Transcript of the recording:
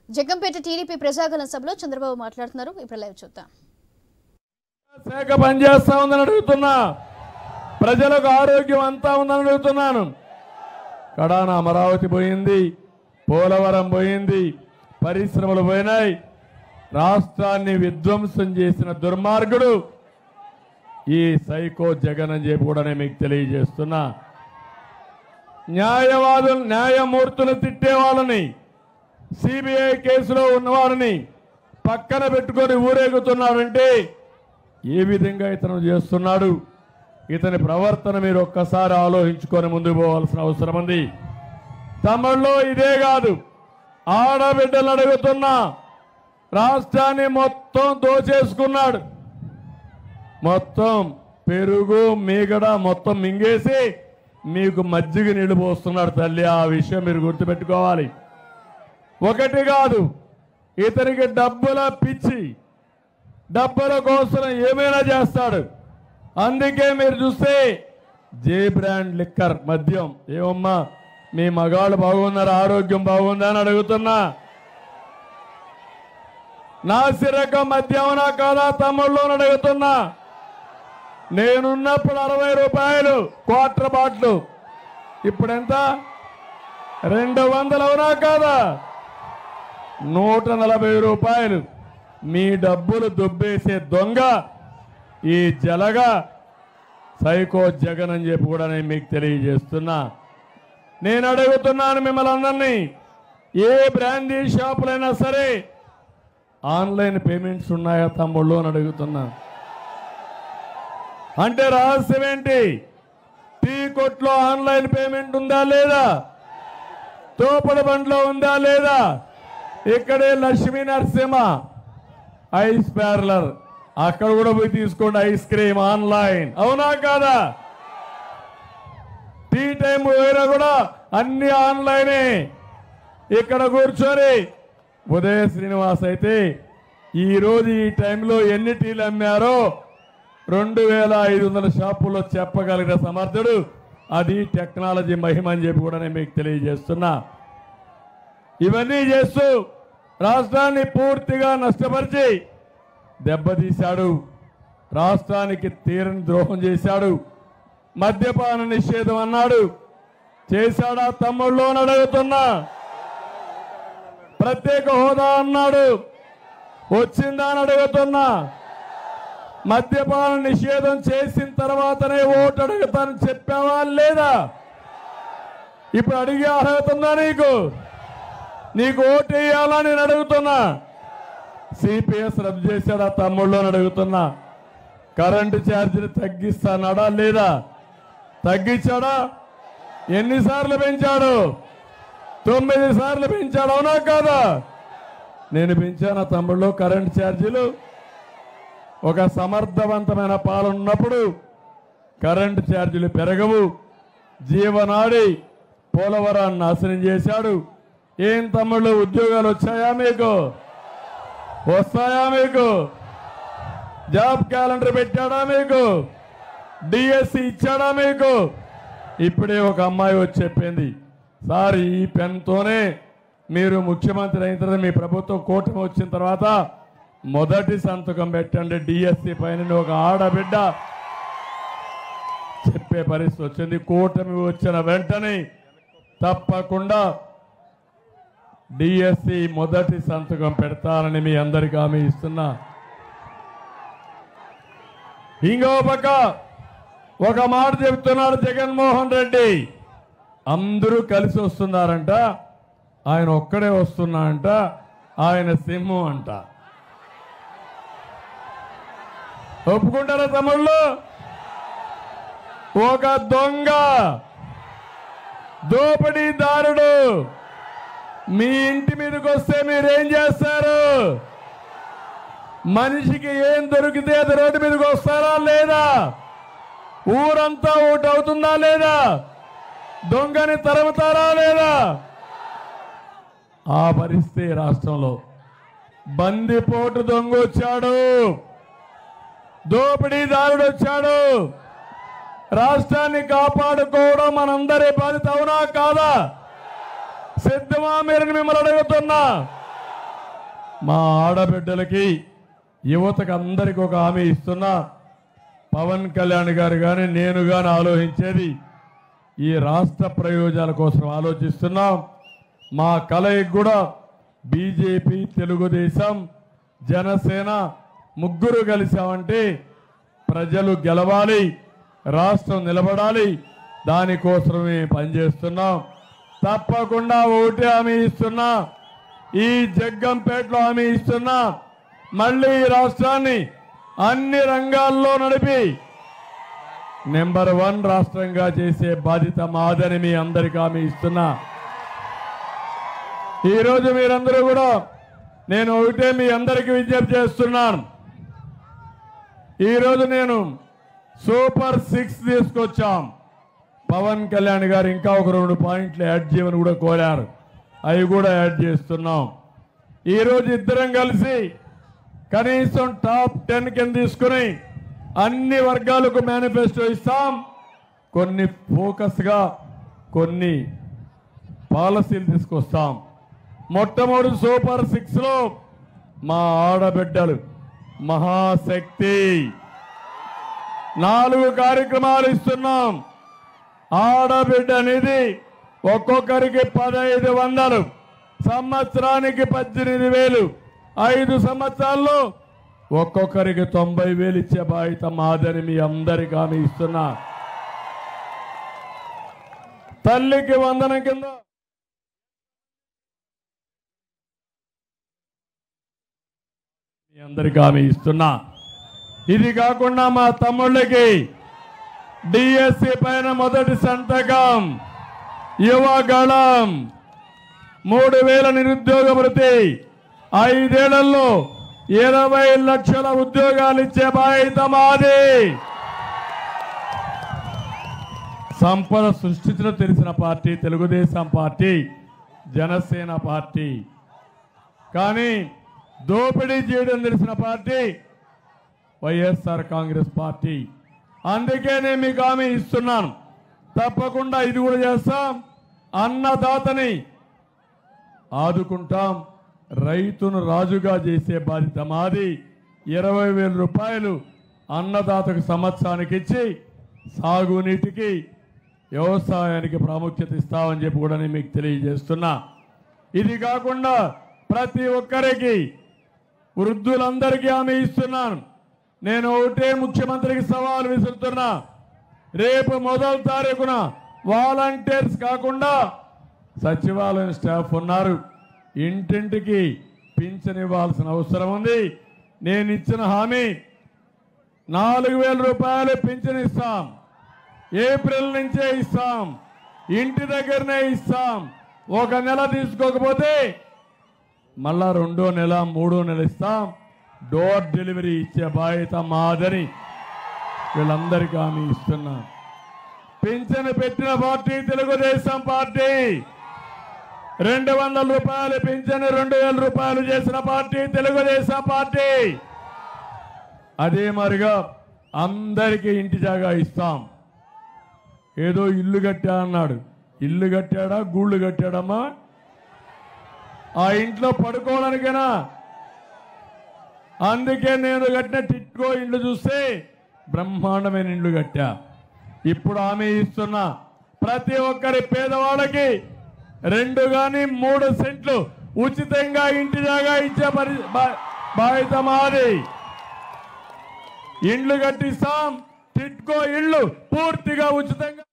Jaggampeta TDP Prajagalam సభలో చంద్రబాబు మాట్లాడుతున్నారు. ఇప్పుడు లైవ్ చూద్దాం. శాఖ పనిచేస్తా ఉందని అడుగుతున్నా, ప్రజలకు ఆరోగ్యం అంతా ఉందని అడుగుతున్నాను. కడాన అమరావతి పోయింది, పోలవరం పోయింది, పరిశ్రమలు పోయినాయి. రాష్ట్రాన్ని విధ్వంసం చేసిన దుర్మార్గుడు ఈ సైకో జగన్ అని చెప్పి కూడా నేను మీకు తెలియజేస్తున్నా. న్యాయమూర్తులు తిట్టే వాళ్ళని, సిబిఐ కేసులో ఉన్నవారిని పక్కన పెట్టుకొని ఊరేగుతున్నాడంటే ఏ విధంగా ఇతను చేస్తున్నాడు? ఇతని ప్రవర్తన మీరు ఒక్కసారి ఆలోచించుకొని ముందుకు పోవాల్సిన అవసరం ఉంది. తమిళ్లో ఇదే కాదు, ఆడబిడ్డలు అడుగుతున్నా, రాష్ట్రాన్ని మొత్తం దోచేసుకున్నాడు. మొత్తం పెరుగు మీగడ మొత్తం మింగేసి మీకు మజ్జిగ నీళ్లు పోస్తున్నాడు తల్లి. ఆ విషయం మీరు గుర్తుపెట్టుకోవాలి. ఒకటి కాదు, ఇతనికి డబ్బుల పిచ్చి, డబ్బుల కోసం ఏమైనా చేస్తాడు. అందుకే మీరు చూస్తే జే బ్రాండ్ లిక్కర్ మద్యం, ఏమమ్మా మీ మగాళ్ళు బాగున్నారు, ఆరోగ్యం బాగుందా అని అడుగుతున్నా. నాసిరకం మద్యమనా కాదా తమ్ముళ్ళు అని అడుగుతున్నా. నేనున్నప్పుడు 60 రూపాయలు క్వార్టర్ బాటిల్, ఇప్పుడు ఎంత? 200 అవునా కాదా? 140 రూపాయలు. మీ డబ్బులు దుబ్బేసే దొంగ ఈ జలగా సైకో జగన్ అని చెప్పి కూడా నేను మీకు తెలియజేస్తున్నా. నేను అడుగుతున్నాను మిమ్మల్ని అందరినీ, ఏ బ్రాండీ షాపులైనా సరే ఆన్లైన్ పేమెంట్స్ ఉన్నాయా తమ్ముళ్ళు అని అడుగుతున్నా. అంటే రహస్యం ఏంటి? టీ కొట్లో ఆన్లైన్ పేమెంట్ ఉందా లేదా? తోపుడు బండ్లో ఉందా లేదా? ఇక్కడే లక్ష్మీ నరసింహ ఐస్ పార్లర్, అక్కడ కూడా పోయి తీసుకోండి ఐస్ క్రీమ్ ఆన్లైన్, అవునా కాదా? టీ టైం వేరే కూడా అన్ని ఆన్లైనే. ఇక్కడ కూర్చొని ఉదయ శ్రీనివాస్ అయితే ఈరోజు ఈ టైంలో ఎన్ని టీలు అమ్మారో 2500 షాపుల్లో చెప్పగలిగిన సమర్థుడు. అది టెక్నాలజీ మహిమ అని చెప్పి కూడా నేను మీకు తెలియజేస్తున్నా. ఇవన్నీ చేస్తూ రాష్ట్రాన్ని పూర్తిగా నష్టపరిచి దెబ్బతీశాడు, రాష్ట్రానికి తీరని ద్రోహం చేశాడు. మద్యపాన నిషేధం అన్నాడు, చేశాడా తమ్ముళ్ళు అని అడుగుతున్నా. ప్రత్యేక హోదా అన్నాడు, వచ్చిందా అని అడుగుతున్నా. మద్యపాన నిషేధం చేసిన తర్వాతనే ఓటు అడుగుతానని చెప్పావా లేదా? ఇప్పుడు అడిగే అర్హత ఉందా నీకు? నీకు ఓటు వేయాలా నేను అడుగుతున్నా. సిపిఎస్ రద్దు చేశాడా తమ్ముళ్ళు అని అడుగుతున్నా. కరెంటు ఛార్జీలు తగ్గిస్తాడా లేదా? తగ్గించాడా? ఎన్నిసార్లు పెంచాడు? 9 సార్లు పెంచాడు, అవునా కాదా? నేను పెంచానా తమ్ముళ్ళు కరెంటు ఛార్జీలు? ఒక సమర్థవంతమైన పాలన ఉన్నప్పుడు కరెంటు ఛార్జీలు పెరగవు. జీవనాడి పోలవరాన్ని నాశనం చేశాడు. ఏం తమ్ముళ్ళు ఉద్యోగాలు వచ్చాయా మీకు? వస్తాయా మీకు? జాబ్ క్యాలెండర్ పెట్టాడా మీకు? డిఎస్సి ఇచ్చాడా మీకు? ఇప్పుడే ఒక అమ్మాయి వచ్చి చెప్పింది, సార్ ఈ పెన్తోనే మీరు ముఖ్యమంత్రి అయిన తర్వాత, మీ ప్రభుత్వం కూటమి వచ్చిన తర్వాత మొదటి సంతకం పెట్టండి డిఎస్సి పైన. ఒక ఆడబిడ్డ చెప్పే పరిస్థితి వచ్చింది. కూటమి వచ్చిన వెంటనే తప్పకుండా డిఎస్సి మొదటి సంతకం పెడతానని మీ అందరికీ హామీ ఇస్తున్నా. ఇంకో పక్క ఒక మాట చెప్తున్నాడు జగన్మోహన్ రెడ్డి, అందరూ కలిసి వస్తున్నారంట, ఆయన ఒక్కడే వస్తున్నా అంట, ఆయన సింహం అంట. ఒప్పుకుంటారా తమ్ముళ్ళు? ఒక దొంగ దోపిడీదారుడు మీ ఇంటి మీదకి వస్తే మీరేం చేస్తారు? మనిషికి ఏం దొరికితే అది రోడ్డు మీదకి వస్తారా లేదా? ఊరంతా ఓటు అవుతుందా లేదా? దొంగని తరుముతారా లేదా? ఆ పరిస్థితి రాష్ట్రంలో. బందిపోటు దొంగ వచ్చాడు, దోపిడీదారుడు వచ్చాడు. రాష్ట్రాన్ని కాపాడుకోవడం మనందరి బాధ్యత, అవునా కాదా? సిద్ధమా మీరు? మిమ్మల్ని అడుగుతున్నా. మా ఆడబిడ్డలకి యువతకు అందరికి ఒక హామీ ఇస్తున్నా. పవన్ కళ్యాణ్ గారు కానీ నేను కానీ ఆలోచించేది ఈ రాష్ట్ర ప్రయోజనాల కోసం ఆలోచిస్తున్నాం. మా కలయిక కూడా బీజేపీ, తెలుగుదేశం, జనసేన ముగ్గురు కలిసామంటే ప్రజలు గెలవాలి, రాష్ట్రం నిలబడాలి. దానికోసమే పనిచేస్తున్నాం. తప్పకుండా ఒకటే హామీ ఇస్తున్నా, ఈ జగ్గంపేటలో హామీ ఇస్తున్నా, మళ్ళీ ఈ రాష్ట్రాన్ని అన్ని రంగాల్లో నడిపి నెంబర్ 1 రాష్ట్రంగా చేసే బాధ్యత మాదని మీ అందరికీ హామీ ఇస్తున్నా. ఈరోజు మీరందరూ కూడా నేను ఒకటే మీ అందరికీ విజ్ఞప్తి చేస్తున్నాను. ఈరోజు నేను సూపర్ 6 తీసుకొచ్చాం. పవన్ కళ్యాణ్ గారు ఇంకా ఒక 2 పాయింట్లు యాడ్ చేయమని కూడా కోరారు. అవి కూడా యాడ్ చేస్తున్నాం. ఈరోజు ఇద్దరం కలిసి కనీసం టాప్ 10 కింద తీసుకుని అన్ని వర్గాలకు మేనిఫెస్టో ఇస్తాం. కొన్ని ఫోకస్గా కొన్ని పాలసీలు తీసుకొస్తాం. మొట్టమొదటి సూపర్ 6లో మా ఆడబిడ్డలు మహాశక్తి 4 కార్యక్రమాలు ఇస్తున్నాం. ఆడబిడ్డ నిధి ఒక్కొక్కరికి 1500, సంవత్సరానికి 18,000, 5 సంవత్సరాల్లో ఒక్కొక్కరికి 90,000 ఇచ్చే బాధ్యత మాదని మీ అందరికీ హామీ ఇస్తున్నా. తల్లికి వందనం కింద మీ అందరికీ హామీ ఇస్తున్నా. ఇది కాకుండా మా తమ్ముళ్ళకి డిఎస్సి పైన మొదటి సంతకం, యువగళం, 3,000 నిరుద్యోగ భృతి, 5 ఏళ్లలో 20 లక్షల ఉద్యోగాలు ఇచ్చే బాధ్యత మాది. సంపద సృష్టించడం తెలిసిన party Telugu Desam party, Janasena party. కానీ దోపిడీ చేయడం తెలిసిన పార్టీ వైఎస్ఆర్ కాంగ్రెస్ పార్టీ. అందుకే నేను మీకు హామీ ఇస్తున్నాను, తప్పకుండా ఇది కూడా చేస్తాం. అన్నదాతని ఆదుకుంటాం, రైతును రాజుగా చేసే బాధ్యత మాది. 20,000 రూపాయలు అన్నదాతకు సంవత్సరానికి ఇచ్చి సాగునీటికి, వ్యవసాయానికి ప్రాముఖ్యత ఇస్తామని చెప్పి కూడా నేను మీకు తెలియజేస్తున్నా. ఇది కాకుండా ప్రతి ఒక్కరికి, వృద్ధులందరికీ హామీ ఇస్తున్నాను. నేను ఒకటే ముఖ్యమంత్రికి సవాల్ విసురుతున్నా, రేపు 1వ తారీఖున వాలంటీర్స్ కాకుండా సచివాలయం స్టాఫ్ ఉన్నారు, ఇంటింటికి పింఛన్ ఇవ్వాల్సిన అవసరం ఉంది. నేను ఇచ్చిన హామీ 4,000 రూపాయలు పింఛన్ ఇస్తాం, ఏప్రిల్ నుంచే ఇస్తాం, ఇంటి దగ్గరనే ఇస్తాం. 1 నెల తీసుకోకపోతే మళ్ళా 2వ నెల 3వ నెల ఇస్తాం. డోర్ డెలివరీ ఇచ్చే బాధ్యత మాదని వీళ్ళందరికీ హామీ ఇస్తున్నా. పింఛను పెట్టిన పార్టీ తెలుగుదేశం పార్టీ. 200 రూపాయలు పింఛను 2,000 రూపాయలు చేసిన పార్టీ తెలుగుదేశం పార్టీ. అదే మరిగా అందరికీ ఇంటి జాగా ఇస్తాం. ఏదో ఇల్లు కట్టా అన్నాడు, ఇల్లు కట్టాడా గూళ్ళు కట్టాడమ్మా? ఆ ఇంట్లో పడుకోవడానికైనా? అందుకే నేను కట్టిన టిట్కో ఇండ్లు చూస్తే బ్రహ్మాండమైన ఇండ్లు కట్టా. ఇప్పుడు హామీ ఇస్తున్నా, ప్రతి ఒక్కరి పేదవాళ్ళకి 2 గాని 3 సెంట్లు ఉచితంగా ఇంటి జాగా ఇచ్చే బాధ్యత మాది. ఇండ్లు కట్టిస్తాం, టిట్కో ఇళ్ళు పూర్తిగా ఉచితంగా.